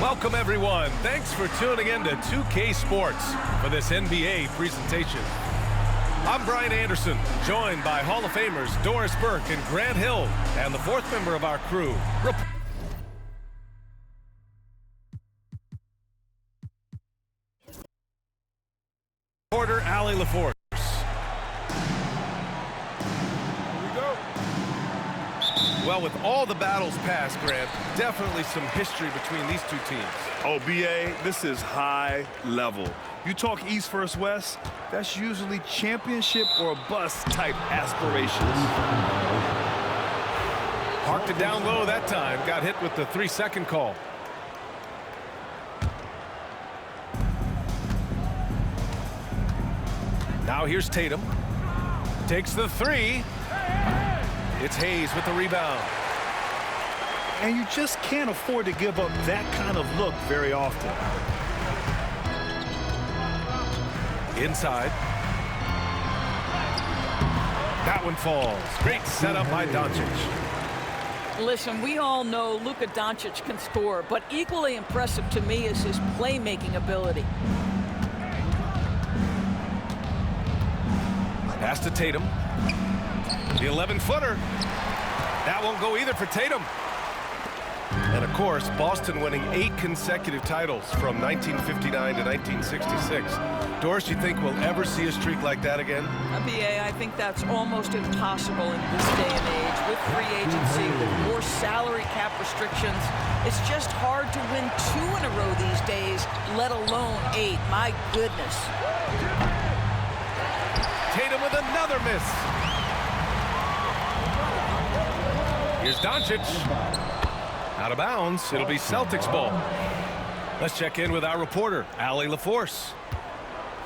Welcome, everyone. Thanks for tuning in to 2K Sports for this NBA presentation. I'm Brian Anderson, joined by Hall of Famers Doris Burke and Grant Hill, and the fourth member of our crew, reporter Allie LaForce. Well, with all the battles past, Grant, definitely some history between these two teams. Oh, B.A., this is high level. You talk East versus West, that's usually championship or bust type aspirations. Parked it down low that time. Got hit with the 3-second call. Now here's Tatum. Takes the three. It's Hayes with the rebound. And you just can't afford to give up that kind of look very often. Inside. That one falls. Great setup by Doncic. Listen, we all know Luka Doncic can score, but equally impressive to me is his playmaking ability. Pass to Tatum. The 11-footer. That won't go either for Tatum. And, of course, Boston winning 8 consecutive titles from 1959 to 1966. Doris, you think we'll ever see a streak like that again? BA, I think that's almost impossible in this day and age. With free agency, with more salary cap restrictions, it's just hard to win 2 in a row these days, let alone 8. My goodness. Tatum with another miss. Here's Doncic. Out of bounds. It'll be Celtics ball. Let's check in with our reporter, Allie LaForce.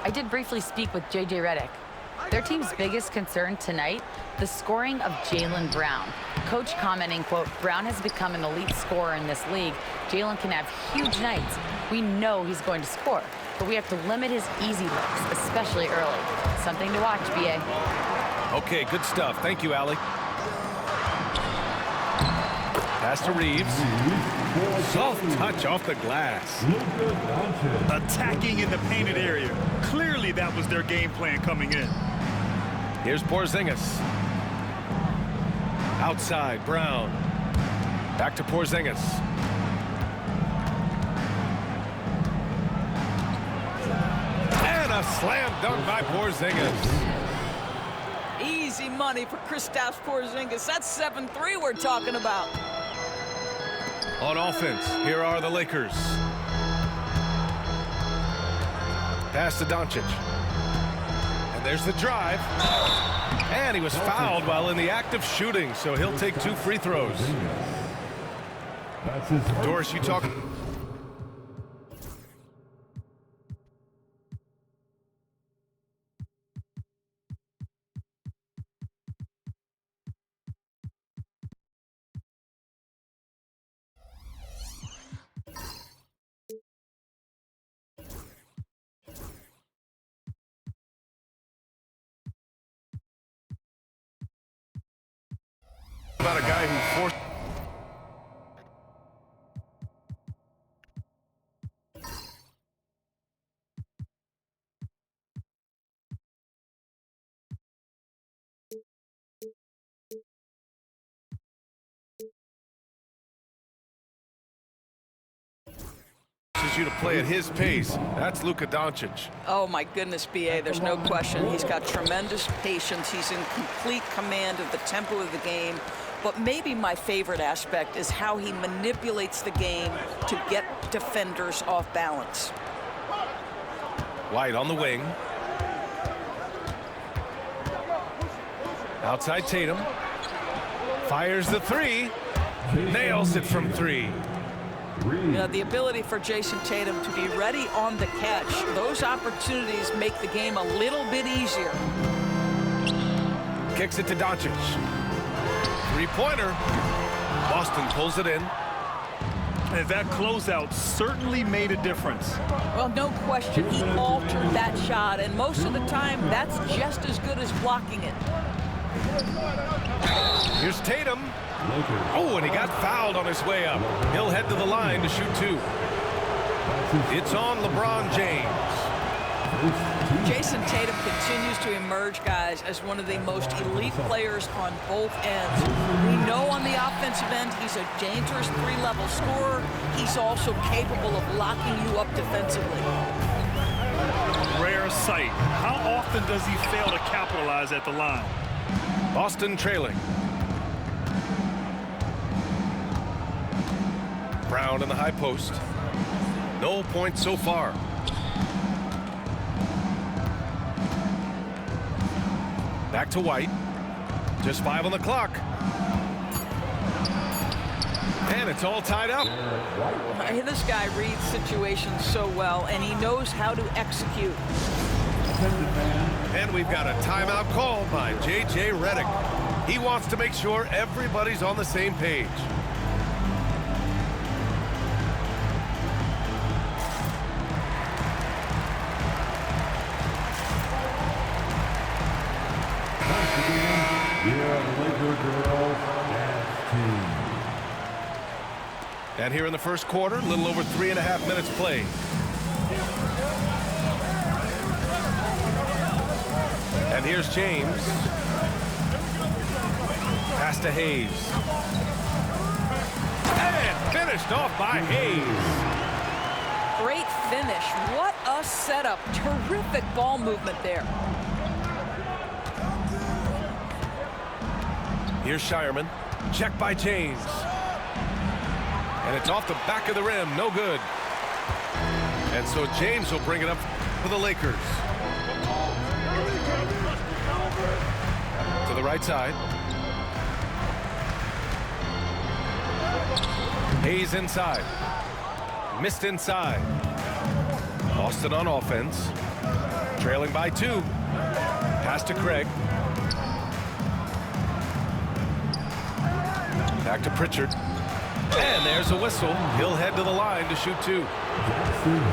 I did briefly speak with J.J. Redick. Their team's biggest concern tonight, the scoring of Jaylen Brown. Coach commenting, quote, "Brown has become an elite scorer in this league. Jaylen can have huge nights. We know he's going to score, but we have to limit his easy looks, especially early." Something to watch, B.A. Okay, good stuff. Thank you, Allie. Pass to Reeves. Soft touch off the glass. Attacking in the painted area. Clearly that was their game plan coming in. Here's Porzingis. Outside, Brown. Back to Porzingis. And a slam dunk by Porzingis. Easy money for Kristaps Porzingis. That's 7-3 we're talking about. On offense, here are the Lakers. Pass to Doncic. And there's the drive. And he was fouled while in the act of shooting, so he'll take 2 free throws. Doris, you talk... about a guy who forced... you to play at his pace. That's Luka Doncic. Oh, my goodness, B.A., there's no question. He's got tremendous patience. He's in complete command of the tempo of the game. But maybe my favorite aspect is how he manipulates the game to get defenders off balance. White on the wing. Outside Tatum. Fires the 3. Nails it from 3. You know, the ability for Jason Tatum to be ready on the catch, those opportunities make the game a little bit easier. Kicks it to Doncic. 3-pointer. Boston pulls it in. And that closeout certainly made a difference. Well, no question, he altered that shot, and most of the time, that's just as good as blocking it. Here's Tatum. Oh, and he got fouled on his way up. He'll head to the line to shoot 2. It's on LeBron James. Jason Tatum continues to emerge, guys, as one of the most elite players on both ends. We know on the offensive end he's a dangerous three-level scorer. He's also capable of locking you up defensively. Rare sight. How often does he fail to capitalize at the line? Boston trailing. Brown in the high post. No points so far. Back to White. Just 5 on the clock. And it's all tied up. This guy reads situations so well, and he knows how to execute. And we've got a timeout called by J.J. Redick. He wants to make sure everybody's on the same page. And here in the first quarter, a little over 3.5 minutes played. And here's James. Pass to Hayes. And finished off by Hayes. Great finish. What a setup. Terrific ball movement there. Here's Shireman. Check by James. And it's off the back of the rim. No good. And so James will bring it up for the Lakers. To the right side. Hayes inside. Missed inside. Boston on offense. Trailing by 2. Pass to Craig. Back to Pritchard. And there's a whistle. He'll head to the line to shoot 2.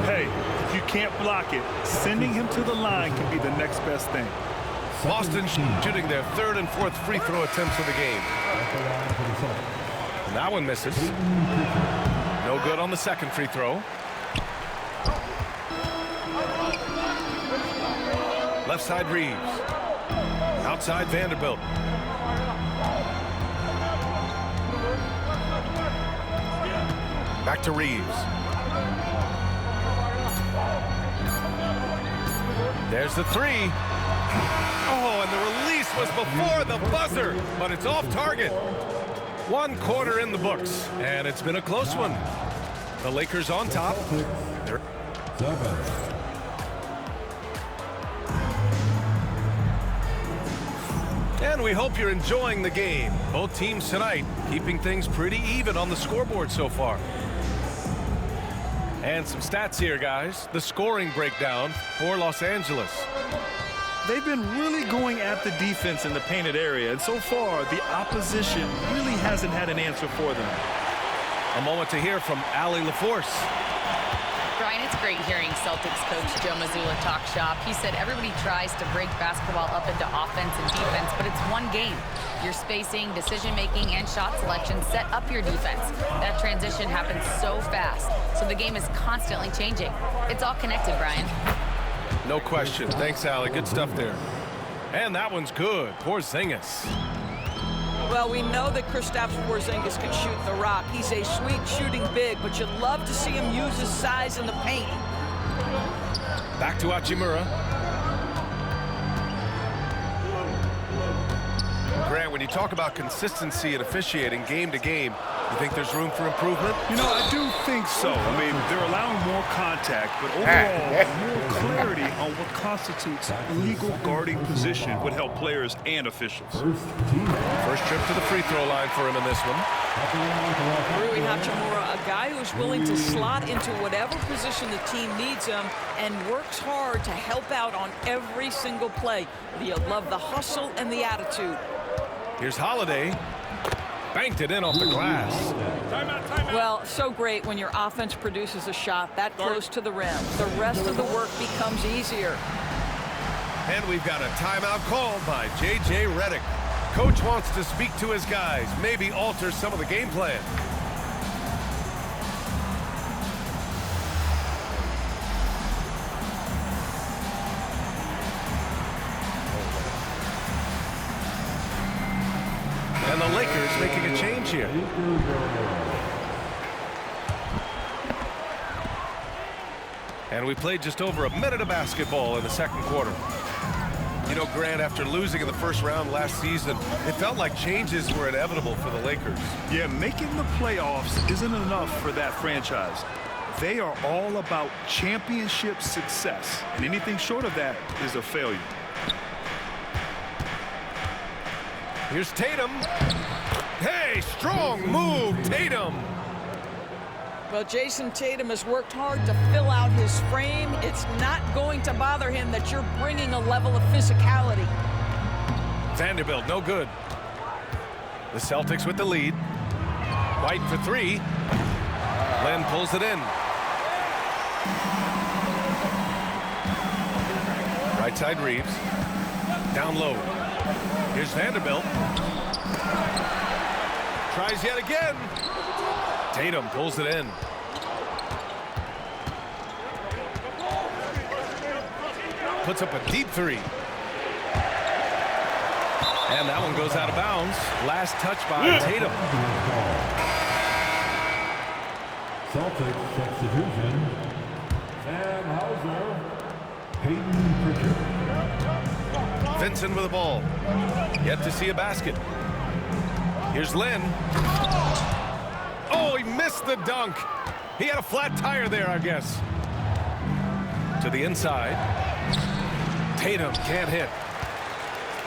Hey, if you can't block it, sending him to the line can be the next best thing. Boston shooting their 3rd and 4th free throw attempts of the game. And that one misses. No good on the 2nd free throw. Left side Reeves. Outside Vanderbilt. Back to Reeves. There's the 3. Oh, and the release was before the buzzer, but it's off target. 1 quarter in the books, and it's been a close one. The Lakers on top. And we hope you're enjoying the game. Both teams tonight keeping things pretty even on the scoreboard so far. And some stats here, guys. The scoring breakdown for Los Angeles. They've been really going at the defense in the painted area, and so far, the opposition really hasn't had an answer for them. A moment to hear from Allie LaForce. Brian, it's great hearing Celtics coach Joe Mazzulla talk shop. He said everybody tries to break basketball up into offense and defense, but it's one game. Your spacing, decision-making, and shot selection set up your defense. That transition happens so fast, so the game is constantly changing. It's all connected, Brian. No question. Thanks, Allie. Good stuff there. And that one's good. Porzingis. Well, we know that Kristaps Porzingis can shoot the rock. He's a sweet shooting big, but you'd love to see him use his size in the paint. Back to Hachimura. Grant, when you talk about consistency and officiating game to game, you think there's room for improvement? You know, I do think so. I mean, they're allowing more contact, but overall, more clarity on what constitutes legal guarding position would help players and officials. First trip to the free throw line for him in this one. Rui Hachimura, a guy who's willing to slot into whatever position the team needs him and works hard to help out on every single play. You love the hustle and the attitude. Here's Holiday. Banked it in off the glass. Well, so great when your offense produces a shot that close to the rim. The rest of the work becomes easier. And we've got a timeout called by J.J. Redick. Coach wants to speak to his guys, maybe alter some of the game plan. And the Lakers making a change here. And we played just over a minute of basketball in the second quarter. You know, Grant, after losing in the first round last season, it felt like changes were inevitable for the Lakers. Yeah, making the playoffs isn't enough for that franchise. They are all about championship success, and anything short of that is a failure. Here's Tatum. Hey, strong move, Tatum. Well, Jason Tatum has worked hard to fill out his frame. It's not going to bother him that you're bringing a level of physicality. Vanderbilt, no good. The Celtics with the lead. White for three. Len pulls it in. Right side Reeves. Down low. Here's Vanderbilt. Tries yet again. Tatum pulls it in. Puts up a deep three. And that one goes out of bounds. Last touch by Tatum. Celtics substitution. Sam Hauser. Peyton Pritchard. Vincent with the ball. Yet to see a basket. Here's Lynn. Oh, he missed the dunk. He had a flat tire there, I guess. To the inside. Tatum can't hit.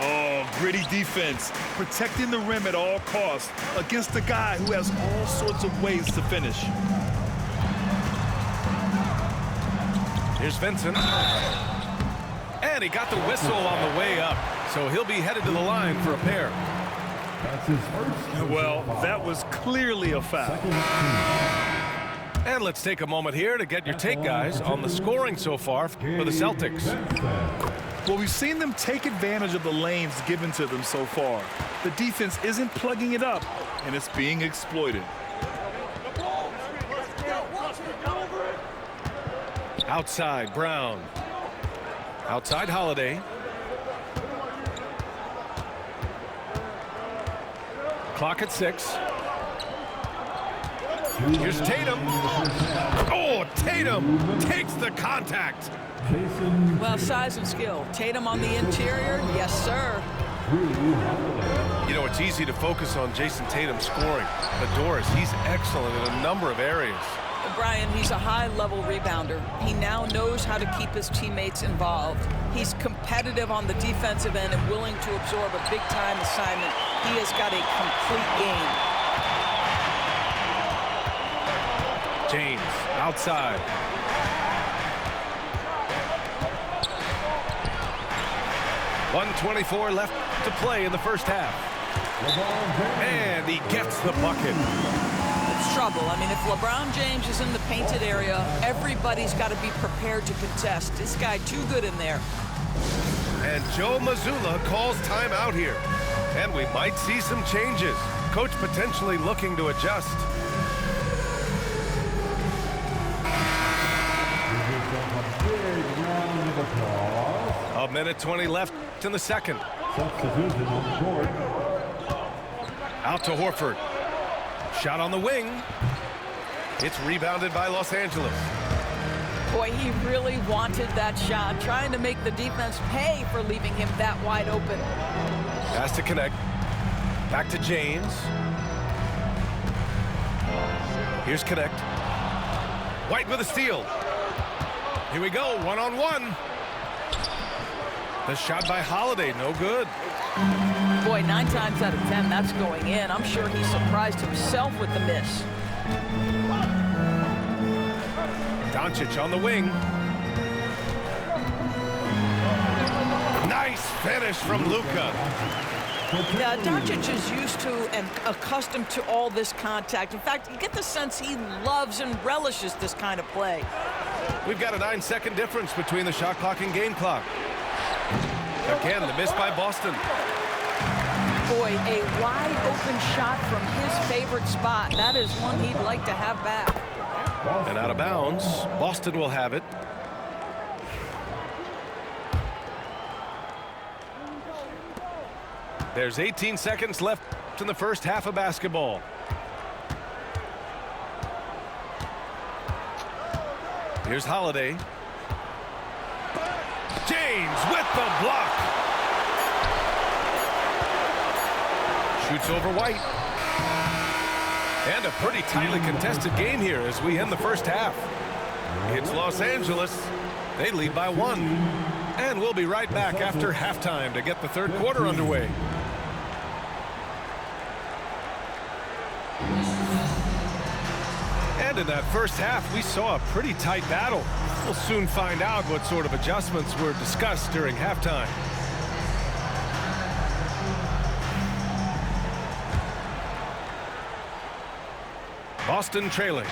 Oh, gritty defense, protecting the rim at all costs against a guy who has all sorts of ways to finish. Here's Vincent. And he got the whistle on the way up, so he'll be headed to the line for a pair. That's his first. Well, that was clearly a foul. And let's take a moment here to get your take, guys, on the scoring so far for the Celtics. Well, we've seen them take advantage of the lanes given to them so far. The defense isn't plugging it up, and it's being exploited. Outside, Brown. Outside, Holiday. Clock at 6. Here's Tatum. Oh, Tatum takes the contact. Well, size and skill. Tatum on the interior, yes, sir. You know, it's easy to focus on Jason Tatum scoring, but Doris, he's excellent in a number of areas. Brian, he's a high-level rebounder. He now knows how to keep his teammates involved. He's competitive on the defensive end and willing to absorb a big-time assignment. He has got a complete game. James, outside. .124 left to play in the first half. And he gets the bucket. It's trouble. I mean, if LeBron James is in the painted area, everybody's got to be prepared to contest. This guy too good in there. And Joe Mazzulla calls timeout here. And we might see some changes. Coach potentially looking to adjust. A minute 20 left in the second. Substitution on the court. Out to Horford. Shot on the wing. It's rebounded by Los Angeles. Boy, he really wanted that shot, trying to make the defense pay for leaving him that wide open. Has to connect. Back to James. Here's Connect. White with a steal. Here we go, one-on-one. The shot by Holiday, no good. Boy, 9 times out of 10, that's going in. I'm sure he surprised himself with the miss. Doncic on the wing. Nice finish from Luka. Yeah, Doncic is used to and accustomed to all this contact. In fact, you get the sense he loves and relishes this kind of play. We've got a 9-second difference between the shot clock and game clock. Again, the miss by Boston. Boy, a wide open shot from his favorite spot. That is one he'd like to have back. And out of bounds, Boston will have it. There's 18 seconds left left in the first half of basketball. Here's Holiday. James with the block. Shoots over White. And a pretty tightly contested game here as we end the first half. It's Los Angeles. They lead by 1. And we'll be right back after halftime to get the third quarter underway. And in that first half, we saw a pretty tight battle. We'll soon find out what sort of adjustments were discussed during halftime. Boston trailing.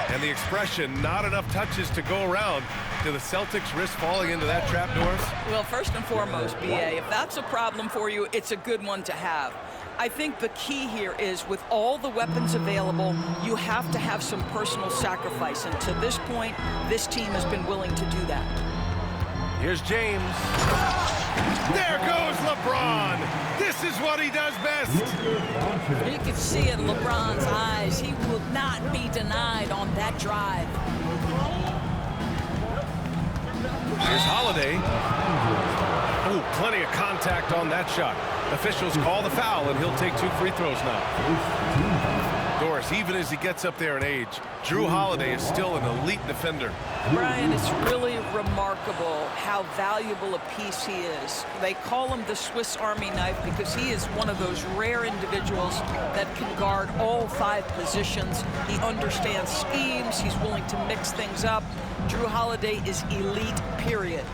And the expression, not enough touches to go around. Do the Celtics risk falling into that trap, Doris? Well, first and foremost, BA, if that's a problem for you, it's a good one to have. I think the key here is with all the weapons available, you have to have some personal sacrifice. And to this point, this team has been willing to do that. Here's James. There goes LeBron. This is what he does best. You can see in LeBron's eyes, he will not be denied on that drive. Here's Holiday. Oh, plenty of contact on that shot. Officials call the foul, and he'll take 2 free throws now. Doris, even as he gets up there in age, Drew Holiday is still an elite defender. Brian, it's really remarkable how valuable a piece he is. They call him the Swiss Army knife because he is one of those rare individuals that can guard all 5 positions. He understands schemes. He's willing to mix things up. Drew Holiday is elite, period.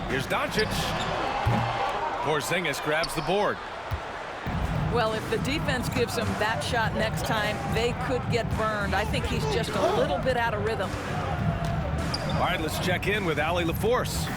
Here's Doncic. Porzingis grabs the board. Well, if the defense gives him that shot next time, they could get burned. I think he's just a little bit out of rhythm. All right, let's check in with Allie LaForce.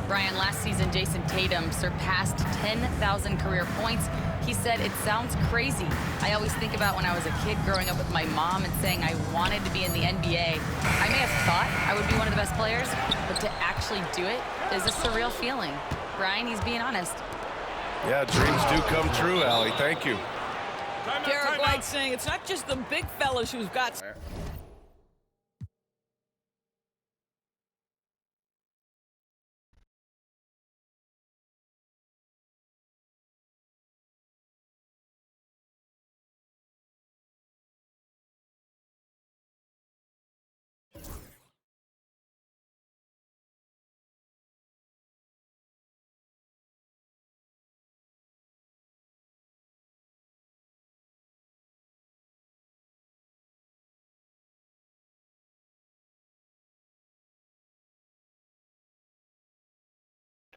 Brian, last season, Jason Tatum surpassed 10,000 career points. He said, "It sounds crazy. I always think about when I was a kid growing up with my mom and saying I wanted to be in the NBA. I may have thought I would be one of the best players, but to actually do it is a surreal feeling." Brian, he's being honest. Yeah, dreams do come true, Allie. Thank you. Garrett White saying it's not just the big fellas who've got...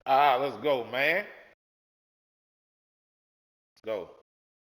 Let's go, man. Let's go.